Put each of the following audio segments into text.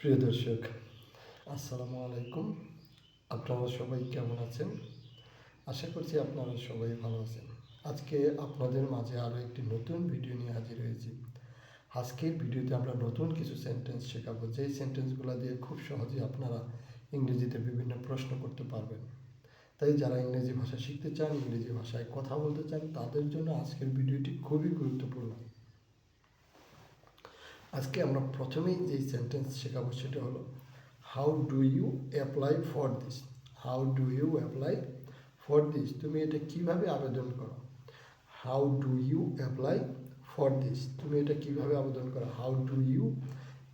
প্রিয় দর্শক, আসসালামু আলাইকুম। আপনারা সবাই কেমন আছেন? আশা করছি আপনারা সবাই ভালো আছেন। আজকে আপনাদের মাঝে আরও একটি নতুন ভিডিও নিয়ে হাজির হয়েছি। আজকের ভিডিওতে আমরা নতুন কিছু সেন্টেন্স শেখাবো, যেই সেন্টেন্সগুলো দিয়ে খুব সহজেই আপনারা ইংরেজিতে বিভিন্ন প্রশ্ন করতে পারবেন। তাই যারা ইংরেজি ভাষা শিখতে চান, ইংরেজি ভাষায় কথা বলতে চান, তাদের জন্য আজকের ভিডিওটি খুবই গুরুত্বপূর্ণ। আজকে আমরা প্রথমেই যেই সেন্টেন্স শেখাবো সেটা হলো how do you apply for this. How do you apply for this, তুমি এটা কিভাবে আবেদন করো। How do you apply for this, তুমি এটা কিভাবে আবেদন করো। How do you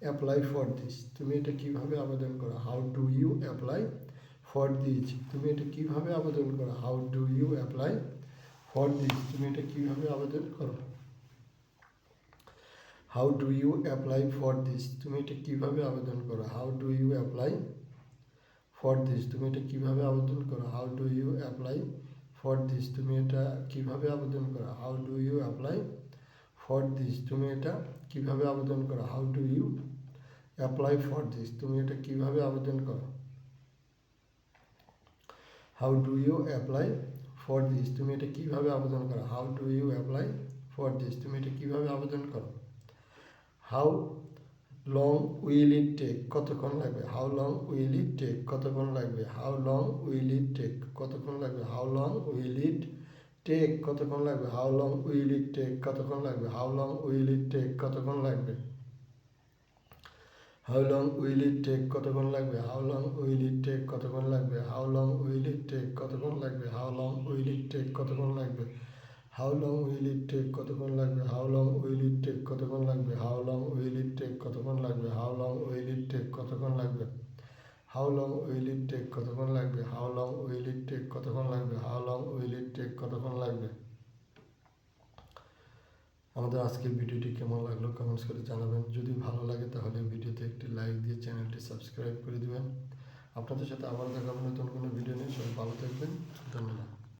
apply for this, তুমি এটা কিভাবে আবেদন করো। How do you apply for this, তুমি এটা কিভাবে আবেদন করো। How do you apply for this, তুমি এটা কিভাবে আবেদন করো। How do you apply for this, তুমি এটা কীভাবে আবেদন করো। How do you apply for this, তুমি এটা কীভাবে আবেদন করো। How do you apply for this, তুমি এটা কীভাবে আবেদন করো। How do you apply for this, তুমি এটা কীভাবে আবেদন করো। How do you apply for this, তুমি এটা কীভাবে আবেদন করো। How do you apply for this, তুমি এটা কীভাবে আবেদন করো। How do you apply for this, তুমি এটা কীভাবে আবেদন করো। How long will it take, কতক্ষণ লাগবে। How long will it take, কতক্ষণ লাগবে। How long will it take, কতক্ষণ লাগবে। How long will it take, কতক্ষণ লাগবে। How long will it take, কতক্ষণ লাগবে। How long will it take, কতক্ষণ লাগবে। How long will it take, কতক্ষণ লাগবে। How long will it take, কতক্ষণ লাগবে। How long will it take, কতক্ষণ লাগবে। How long will it take, কতক্ষণ লাগবে। How long will it take, কতক্ষণ লাগবে। How long will it take, কতক্ষণ লাগবে। How long will it take, কতক্ষণ লাগবে। How long will it take, কতক্ষণ লাগবে। How long will it take, কতক্ষণ লাগবে। How long will it take, কতক্ষণ লাগবে। How long will it take, কতক্ষণ লাগবে। আমাদের আজকের ভিডিওটি কেমন লাগলো কমেন্টস করে জানাবেন। যদি ভালো লাগে তাহলে ভিডিওতে একটি লাইক দিয়ে চ্যানেলটি সাবস্ক্রাইব করে দেবেন। আপনাদের সাথে আবার দেখা হবে নতুন কোনো ভিডিও নিয়ে। সবাই ভালো থাকবেন, ধন্যবাদ।